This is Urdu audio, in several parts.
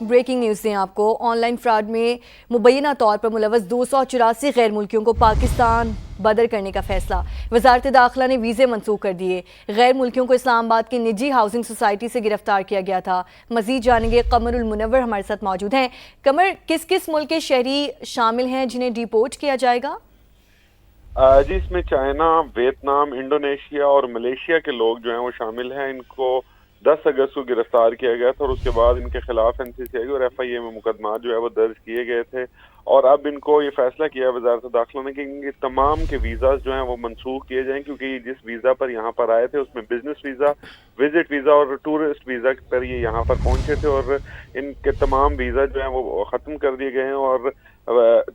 بریکنگ نیوز دیں آپ کو۔ آن لائن فراڈ میں مبینہ طور پر ملوث 284 غیر ملکیوں کو پاکستان بدر کرنے کا فیصلہ۔ وزارت داخلہ نے ویزے منسوخ کر دیے۔ غیر ملکیوں کو اسلام آباد کی نجی ہاؤسنگ سوسائٹی سے گرفتار کیا گیا تھا۔ مزید جانیں گے، قمر المنور ہمارے ساتھ موجود ہیں۔ قمر، کس کس ملک کے شہری شامل ہیں جنہیں ڈیپورٹ کیا جائے گا؟ جی، اس میں چائنا، ویتنام، انڈونیشیا اور ملیشیا کے لوگ جو ہیں وہ شامل ہیں۔ ان کو 10 اگست کو گرفتار کیا گیا تھا اور اس کے بعد ان کے خلاف NCCI اور FIA میں مقدمات جو ہے وہ درج کیے گئے تھے، اور اب ان کو یہ فیصلہ کیا ہے وزارت داخلہ نے کہ ان کے تمام کے ویزاز جو ہیں وہ منسوخ کیے جائیں، کیونکہ یہ جس ویزا پر یہاں پر آئے تھے اس میں بزنس ویزا، وزٹ ویزا اور ٹورسٹ ویزا پر یہ یہاں پر پہنچے تھے، اور ان کے تمام ویزا جو ہیں وہ ختم کر دیے گئے ہیں، اور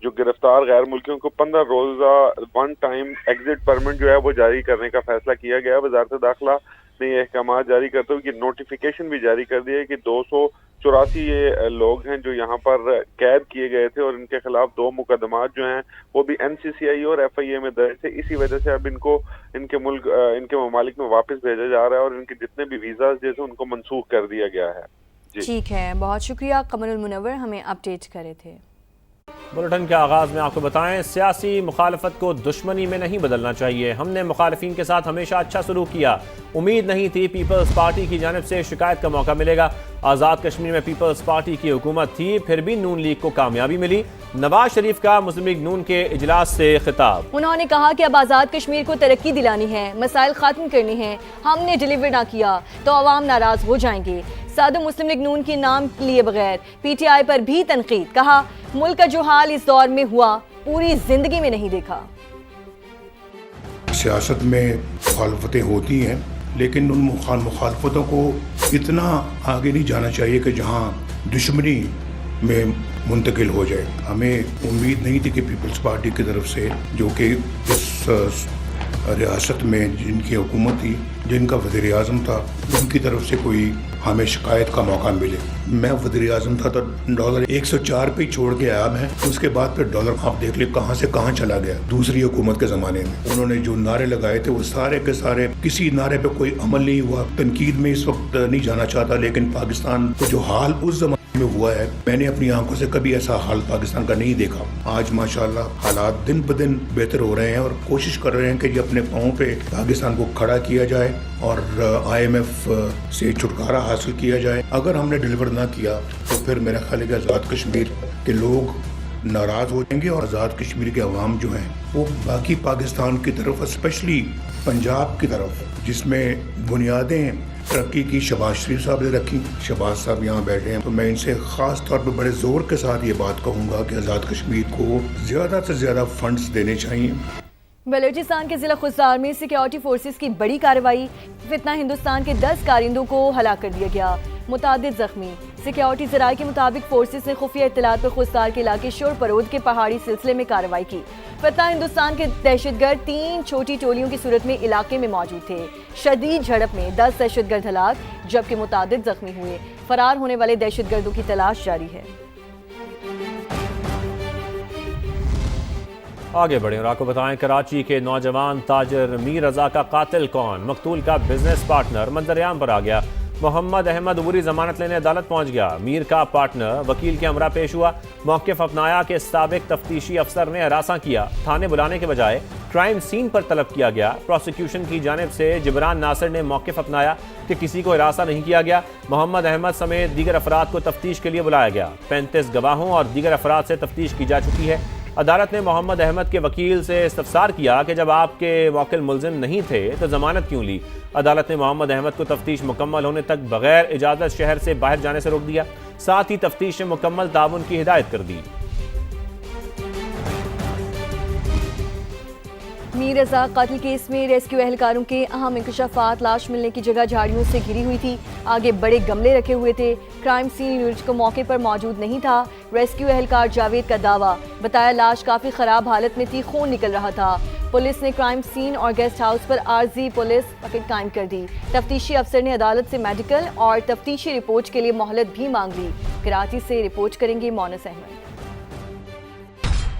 جو گرفتار غیر ملکیوں کو 15 روزہ ون ٹائم ایگزٹ پرمٹ جو ہے وہ جاری کرنے کا فیصلہ کیا گیا۔ وزارت داخلہ نے یہ احکامات جاری کرتے ہوئے کہ نوٹیفیکیشن بھی جاری کر دی ہے کہ 284 یہ لوگ ہیں جو یہاں پر قید کیے گئے تھے، اور ان کے خلاف 2 مقدمات جو ہیں وہ بھی NCCI اور FIA میں درج تھے۔ اسی وجہ سے اب ان کو ان کے ممالک میں واپس بھیجا جا رہا ہے، اور ان کے جتنے بھی ویزاز جیسے ان کو منسوخ کر دیا گیا ہے۔ ٹھیک ہے، بہت شکریہ قمر المنور، ہمیں اپڈیٹ کرے تھے۔ بلٹن کے آغاز میں آپ کو بتائیں، سیاسی مخالفت کو دشمنی میں نہیں بدلنا چاہیے۔ ہم نے مخالفین کے ساتھ ہمیشہ اچھا سلوک کیا، امید نہیں تھی پیپلز پارٹی کی جانب سے شکایت کا موقع ملے گا۔ آزاد کشمیر میں پیپلز پارٹی کی حکومت تھی، پھر بھی نون لیگ کو کامیابی ملی۔ نواز شریف کا مسلم لیگ نون کے اجلاس سے خطاب۔ انہوں نے کہا کہ اب آزاد کشمیر کو ترقی دلانی ہے، مسائل ختم کرنے ہیں، ہم نے ڈیلیور نہ کیا تو عوام ناراض ہو جائیں گے۔ صدر مسلم لیگ نون کے نام لیے بغیر PTI پر بھی تنقید، کہا ملک کا جو حال اس دور میں ہوا پوری زندگی میں نہیں دیکھا۔ سیاست میں مخالفتیں ہوتی ہیں، لیکن ان مخالفتوں کو اتنا آگے نہیں جانا چاہیے کہ جہاں دشمنی میں منتقل ہو جائے۔ ہمیں امید نہیں تھی کہ پیپلز پارٹی کی طرف سے، جو کہ اس ریاست میں جن کی حکومت تھی، جن کا وزیر اعظم تھا، ان کی طرف سے کوئی ہمیں شکایت کا موقع ملے۔ میں وزیر اعظم تھا تو ڈالر 104 پہ چھوڑ کے آیا میں، اس کے بعد پھر ڈالر آپ دیکھ لیں کہاں سے کہاں چلا گیا۔ دوسری حکومت کے زمانے میں انہوں نے جو نعرے لگائے تھے وہ سارے کے سارے، کسی نعرے پہ کوئی عمل نہیں ہوا۔ تنقید میں اس وقت نہیں جانا چاہتا، لیکن پاکستان کو جو حال اس زمانے میں ہوا ہے، میں نے اپنی آنکھوں سے کبھی ایسا حال پاکستان کا نہیں دیکھا۔ آج ماشاءاللہ حالات دن بدن بہتر ہو رہے ہیں، اور کوشش کر رہے ہیں کہ یہ اپنے پاؤں پہ پاکستان کو کھڑا کیا جائے اور IMF سے چھٹکارا حاصل کیا جائے۔ اگر ہم نے ڈیلیور نہ کیا تو پھر میرا خیال ہے کہ آزاد کشمیر کے لوگ ناراض ہو جائیں گے، اور آزاد کشمیر کے عوام جو ہیں وہ باقی پاکستان کی طرف، اسپیشلی پنجاب کی طرف، جس میں بنیادیں ترقی کی شہباز شریف صاحب نے رکھی، شہباز صاحب یہاں بیٹھے ہیں، تو میں ان سے خاص طور پہ بڑے زور کے ساتھ یہ بات کہوں گا کہ آزاد کشمیر کو زیادہ سے زیادہ فنڈز دینے چاہیے۔ بلوچستان کے ضلع خضدار میں سیکیورٹی فورسز کی بڑی کارروائی، فتنہ ہندوستان کے 10 کارندوں کو ہلاک کر دیا گیا، متعدد زخمی۔ سیکیورٹی ذرائع کے مطابق فورسز نے خفیہ اطلاعات پر خضدار کے علاقے شور پرود کے پہاڑی سلسلے میں کارروائی کی۔ فتنہ ہندوستان کے دہشت گرد 3 چھوٹی ٹولیوں کی صورت میں علاقے میں موجود تھے۔ شدید جھڑپ میں 10 دہشت گرد ہلاک جبکہ متعدد زخمی ہوئے۔ فرار ہونے والے دہشت گردوں کی تلاش جاری ہے۔ آگے بڑھیں اور آپ کو بتائیں، کراچی کے نوجوان تاجر میر رضا کا قاتل کون؟ مقتول کا بزنس پارٹنر منظر عام پر آ گیا۔ محمد احمد عبوری ضمانت لینے عدالت پہنچ گیا۔ میر کا پارٹنر وکیل کے ہمراہ پیش ہوا، موقف اپنایا کہ سابق تفتیشی افسر نے ہراساں کیا، تھانے بلانے کے بجائے کرائم سین پر طلب کیا گیا۔ پروسیکیوشن کی جانب سے جبران ناصر نے موقف اپنایا کہ کسی کو ہراساں نہیں کیا گیا۔ محمد احمد سمیت دیگر افراد کو تفتیش کے لیے بلایا گیا۔ 35 گواہوں اور دیگر افراد سے تفتیش کی جا چکی ہے۔ عدالت نے محمد احمد کے وکیل سے استفسار کیا کہ جب آپ کے موکل ملزم نہیں تھے تو ضمانت کیوں لی؟ عدالت نے محمد احمد کو تفتیش مکمل ہونے تک بغیر اجازت شہر سے باہر جانے سے روک دیا، ساتھ ہی تفتیش میں مکمل تعاون کی ہدایت کر دی۔ میر رضا قتل کیس میں ریسکیو اہلکاروں کے اہم انکشافات، لاش ملنے کی جگہ جھاڑیوں سے گھری ہوئی تھی، آگے بڑے گملے رکھے ہوئے تھے، کرائم سین یونٹ کو موقع پر موجود نہیں تھا۔ ریسکیو اہلکار جاوید کا دعویٰ، بتایا لاش کافی خراب حالت میں تھی، خون نکل رہا تھا۔ پولیس نے کرائم سین اور گیسٹ ہاؤس پر عارضی پولیس پکڑ قائم کر دی۔ تفتیشی افسر نے عدالت سے میڈیکل اور تفتیشی رپورٹ کے لیے مہلت بھی مانگ لی۔ کراچی سے رپورٹ کریں گے مونس احمد۔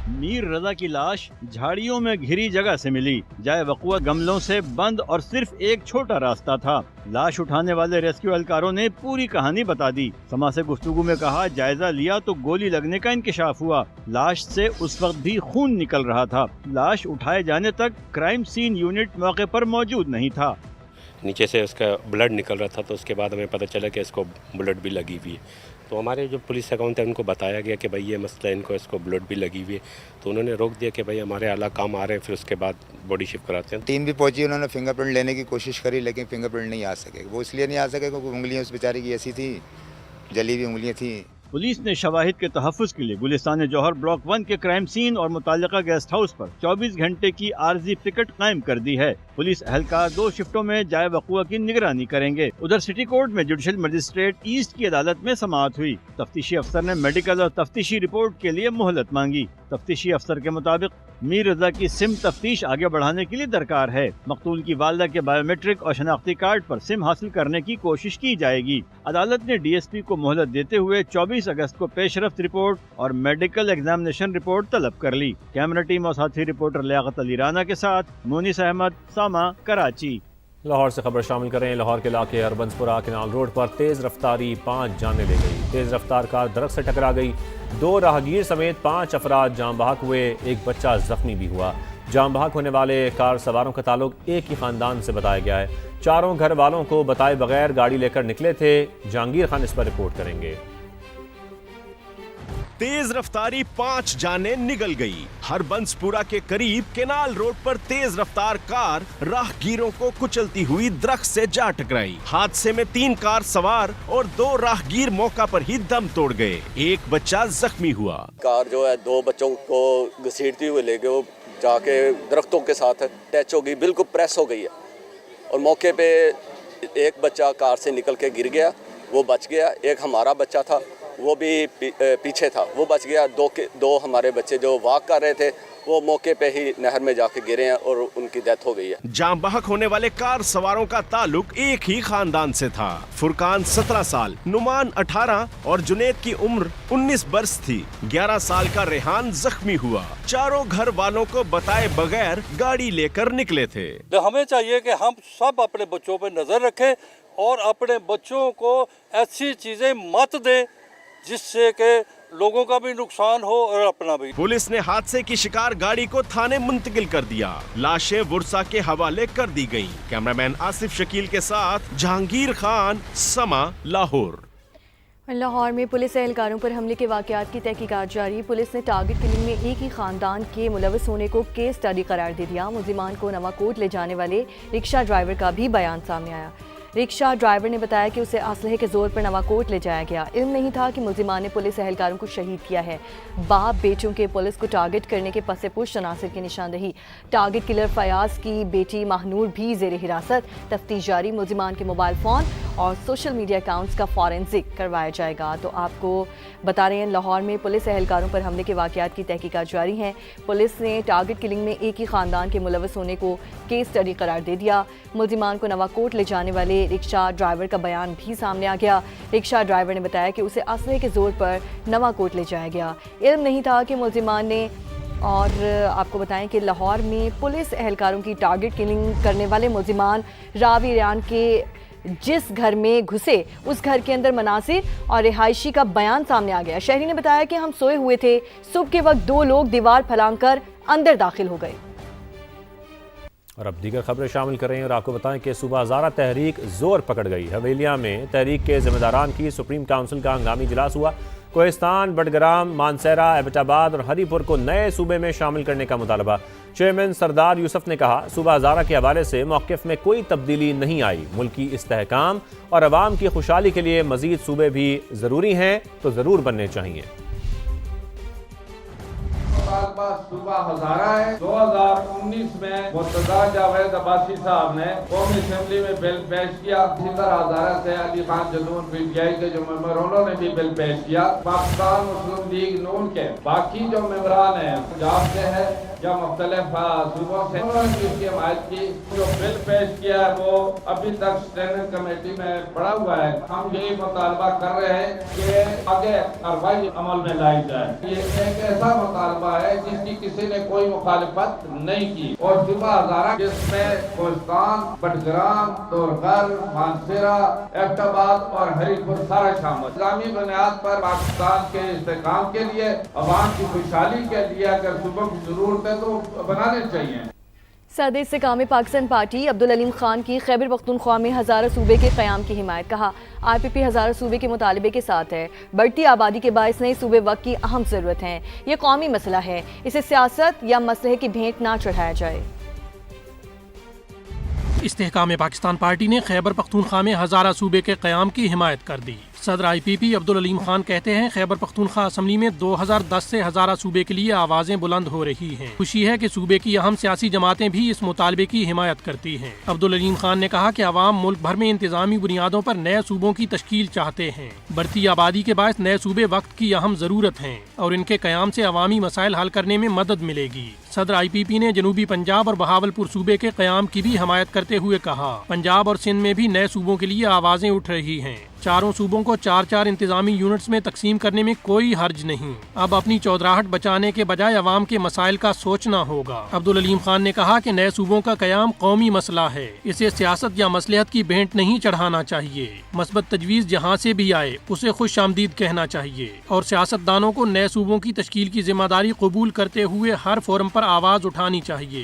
میر رضا کی لاش جھاڑیوں میں گھری جگہ سے ملی، جائے وقوع گملوں سے بند اور صرف ایک چھوٹا راستہ تھا۔ لاش اٹھانے والے ریسکیو اہلکاروں نے پوری کہانی بتا دی۔ سما سے گفتگو میں کہا، جائزہ لیا تو گولی لگنے کا انکشاف ہوا، لاش سے اس وقت بھی خون نکل رہا تھا۔ لاش اٹھائے جانے تک کرائم سین یونٹ موقع پر موجود نہیں تھا۔ نیچے سے اس کا بلڈ نکل رہا تھا، تو اس کے بعد ہمیں پتہ چلا کہ اس کو بلڈ بھی لگی ہوئی ہے۔ تو ہمارے جو پولیس اکاؤنٹ ہے ان کو بتایا گیا کہ بھائی یہ مسئلہ ان کو، اس کو بلڈ بھی لگی ہوئی ہے، تو انہوں نے روک دیا کہ بھائی ہمارے اعلیٰ کام آ رہے ہیں، پھر اس کے بعد باڈی شفٹ کراتے ہیں۔ ٹیم بھی پہنچی، انہوں نے فنگر پرنٹ لینے کی کوشش کری لیکن فنگر پرنٹ نہیں آ سکے۔ وہ اس لیے نہیں آ سکے کیونکہ انگلیاں اس بیچارے کی ایسی تھیں، جلی ہوئی انگلیاں تھیں۔ پولیس نے شواہد کے تحفظ کے لیے گلستان جوہر بلاک 1 کے کرائم سین اور متعلقہ گیسٹ ہاؤس پر 24 گھنٹے کی عارضی پکٹ قائم کر دی ہے۔ پولیس اہلکار 2 شفٹوں میں جائے وقوع کی نگرانی کریں گے۔ ادھر سٹی کورٹ میں جوڈیشل مجسٹریٹ ایسٹ کی عدالت میں سماعت ہوئی۔ تفتیشی افسر نے میڈیکل اور تفتیشی رپورٹ کے لیے مہلت مانگی۔ تفتیشی افسر کے مطابق میر رضا کی سم تفتیش آگے بڑھانے کے لیے درکار ہے۔ مقتول کی والدہ کے بایو میٹرک اور شناختی کارڈ پر سم حاصل کرنے کی کوشش کی جائے گی۔ عدالت نے ڈی ایس پی کو مہلت دیتے ہوئے 24 اگست کو پیش رفت رپورٹ اور میڈیکل ایگزامینیشن رپورٹ طلب کر لی۔ کیمرہ ٹیم اور ساتھی رپورٹر لیاقت علی رانا کے ساتھ مونس احمد، ساما، کراچی۔ لاہور سے خبر شامل کریں۔ لاہور کے علاقے اربنزپورہ کینال روڈ پر تیز رفتاری 5 جانیں لے گئی۔ تیز رفتار کار درخت سے ٹکرا گئی، 2 راہگیر سمیت 5 افراد جاں بحق ہوئے، ایک بچہ زخمی بھی ہوا۔ جاں بحق ہونے والے کار سواروں کا تعلق ایک ہی خاندان سے بتایا گیا ہے۔ چاروں گھر والوں کو بتائے بغیر گاڑی لے کر نکلے تھے۔ جہانگیر خان اس پر رپورٹ کریں گے۔ تیز رفتاری 5 جانیں نگل گئی۔ ہربنسپورہ کے قریب کینال روڈ پر تیز رفتار کار راہگیروں کو کچلتی ہوئی درخت سے جا ٹکرائی۔ حادثے میں 3 کار سوار اور 2 راہگیر موقع پر ہی دم توڑ گئے، ایک بچہ زخمی ہوا۔ کار جو ہے 2 بچوں کو گھسیٹتی ہوئے لے گئے، وہ جا کے درختوں کے ساتھ ٹچ ہو گئی، بالکل پریس ہو گئی ہے، اور موقع پہ ایک بچہ کار سے نکل کے گر گیا، وہ بچ گیا۔ ایک ہمارا بچہ تھا، وہ بھی پیچھے تھا، وہ بچ گیا۔ 2 ہمارے بچے جو واک کر رہے تھے وہ موقع پہ ہی نہر میں جا کے گرے ہیں اور ان کی ڈیتھ ہو گئی ہے۔ جاں بحق ہونے والے کار سواروں کا تعلق ایک ہی خاندان سے تھا۔ فرقان 17 سال، نعمان 18 اور جنید کی عمر 19 برس تھی۔ 11 سال کا ریحان زخمی ہوا۔ چاروں گھر والوں کو بتائے بغیر گاڑی لے کر نکلے تھے۔ ہمیں چاہیے کہ ہم سب اپنے بچوں پہ نظر رکھیں اور اپنے بچوں کو ایسی چیزیں مت دیں جس سے کہ لوگوں کا بھی نقصان ہو اور اپنا بھی۔ پولیس نے حادثے کی شکار گاڑی کو تھانے منتقل کر دیا۔ لاشیں ورثا کے حوالے کر دی گئیں۔ کیمرامین آصف شکیل کے ساتھ جہانگیر خان، سما، لاہور۔ لاہور میں پولیس اہلکاروں پر حملے کے واقعات کی تحقیقات جاری۔ پولیس نے ٹارگٹ کلنگ میں ایک ہی خاندان کے ملوث ہونے کو کیس اسٹڈی قرار دے دیا۔ ملزمان کو نواکوٹ لے جانے والے رکشہ ڈرائیور کا بھی بیان سامنے آیا۔ رکشہ ڈرائیور نے بتایا کہ اسے اسلحے کے زور پر نواکوٹ لے جایا گیا۔ علم نہیں تھا کہ ملزمان نے پولیس اہلکاروں کو شہید کیا ہے۔ باپ بیٹوں کے پولیس کو ٹارگٹ کرنے کے پس پشت عناصر کی نشاندہی۔ ٹارگٹ کلر فیاض کی بیٹی ماہنور بھی زیر حراست۔ تفتیش جاری۔ ملزمان کے موبائل فون اور سوشل میڈیا اکاؤنٹس کا فورینسک کروایا جائے گا۔ تو آپ کو بتا رہے ہیں لاہور میں پولیس اہلکاروں پر حملے کے واقعات کی تحقیقات جاری ہیں۔ پولیس نے ٹارگٹ کلنگ میں ایک ہی خاندان کے ملوث ہونے کو کیس اسٹڈی قرار دے دیا۔ ملزمان کو نواکوٹ لے جانے والے رکشہ ڈرائیور کا بیان بھی سامنے آ گیا۔ رکشہ ڈرائیور نے بتایا کہ اسے اسلحے کے زور پر نواکوٹ لے جایا گیا۔ علم نہیں تھا کہ ملزمان نے، اور آپ کو بتائیں کہ لاہور میں پولیس اہلکاروں کی ٹارگٹ کلنگ کرنے والے ملزمان راوی ریان کے جس گھر میں گھسے اس گھر کے اندر مناظر اور رہائشی کا بیان سامنے آ گیا۔ شہری نے بتایا کہ ہم سوئے ہوئے تھے، صبح کے وقت 2 لوگ دیوار پھلانگ کر اندر داخل ہو گئے۔ اور اب دیگر خبریں شامل کریں اور آپ کو بتائیں کہ صوبہ ہزارہ تحریک زور پکڑ گئی۔ حویلیہ میں تحریک کے ذمہ داران کی سپریم کونسل کا ہنگامی اجلاس ہوا۔ کوہستان، بٹگرام، مانسیرا، ایبٹ آباد اور ہری پور کو نئے صوبے میں شامل کرنے کا مطالبہ۔ چیئرمین سردار یوسف نے کہا، صوبہ ہزارہ کے حوالے سے موقف میں کوئی تبدیلی نہیں آئی۔ ملکی استحکام اور عوام کی خوشحالی کے لیے مزید صوبے بھی ضروری ہیں تو ضرور بننے چاہیے۔ صوبہ ہزارہ ہے۔ 2019 میں مرتضیٰ جاوید عباسی صاحب نے قومی اسمبلی میں بل پیش کیا۔ اسی طرح ہزارہ سے Ali Khan Jadoon P T I کے جو ممبر انہوں نے بھی بل پیش کیا۔ پاکستان مسلم لیگ نون کے باقی جو ممبران ہیں پنجاب سے ہے یا مختلف صوبوں سے، انہوں نے بھی اس کی حمایت کی۔ جو بل پیش کیا ہے وہ ابھی تک اسٹینڈنگ کمیٹی میں پڑا ہوا ہے۔ ہم یہی مطالبہ کر رہے ہیں کہ آگے کارروائی عمل میں لائی جائے۔ یہ ایک ایسا مطالبہ ہے جس کی کسی نے کوئی مخالفت نہیں کی، اور صوبہ ہزارہ جس میں کوہستان، بٹگرام، دورغر، مانسیرہ، ایبٹ آباد اور ہری پور سارا شامل۔ اسلامی بنیاد پر پاکستان کے استحکام کے لیے، عوام کی خوشحالی کے لیے اگر صوبوں کی ضرورت ہے تو بنانے چاہیے۔ صدر استحکام پاکستان پارٹی عبدالعلیم خان کی خیبر پختونخوا میں ہزارہ صوبے کے قیام کی حمایت۔ کہا آئی پی پی ہزارہ صوبے کے مطالبے کے ساتھ ہے۔ بڑھتی آبادی کے باعث نئے صوبے وقت کی اہم ضرورت ہے۔ یہ قومی مسئلہ ہے، اسے سیاست یا مسلحے کی بھینٹ نہ چڑھایا جائے۔ استحکام پاکستان پارٹی نے خیبر پختونخوا میں ہزارہ صوبے کے قیام کی حمایت کر دی۔ صدر آئی پی پی عبدالعلیم خان کہتے ہیں خیبر پختونخوا اسمبلی میں 2010 سے ہزارہ صوبے کے لیے آوازیں بلند ہو رہی ہیں۔ خوشی ہے کہ صوبے کی اہم سیاسی جماعتیں بھی اس مطالبے کی حمایت کرتی ہیں۔ عبدالعلیم خان نے کہا کہ عوام ملک بھر میں انتظامی بنیادوں پر نئے صوبوں کی تشکیل چاہتے ہیں۔ بڑھتی آبادی کے باعث نئے صوبے وقت کی اہم ضرورت ہیں اور ان کے قیام سے عوامی مسائل حل کرنے میں مدد ملے گی۔ صدر آئی پی پی نے جنوبی پنجاب اور بہاولپور صوبے کے قیام کی بھی حمایت کرتے ہوئے کہا پنجاب اور سندھ میں بھی نئے صوبوں کے لیے آوازیں اٹھ رہی ہیں۔ چاروں صوبوں کو 4 انتظامی یونٹس میں تقسیم کرنے میں کوئی حرج نہیں۔ اب اپنی چودراہٹ بچانے کے بجائے عوام کے مسائل کا سوچنا ہوگا۔ عبدالعلیم خان نے کہا کہ نئے صوبوں کا قیام قومی مسئلہ ہے، اسے سیاست یا مصلحت کی بھینٹ نہیں چڑھانا چاہیے۔ مثبت تجویز جہاں سے بھی آئے اسے خوش آمدید کہنا چاہیے اور سیاستدانوں کو نئے صوبوں کی تشکیل کی ذمہ داری قبول کرتے ہوئے ہر فورم پر آواز اٹھانی چاہیے۔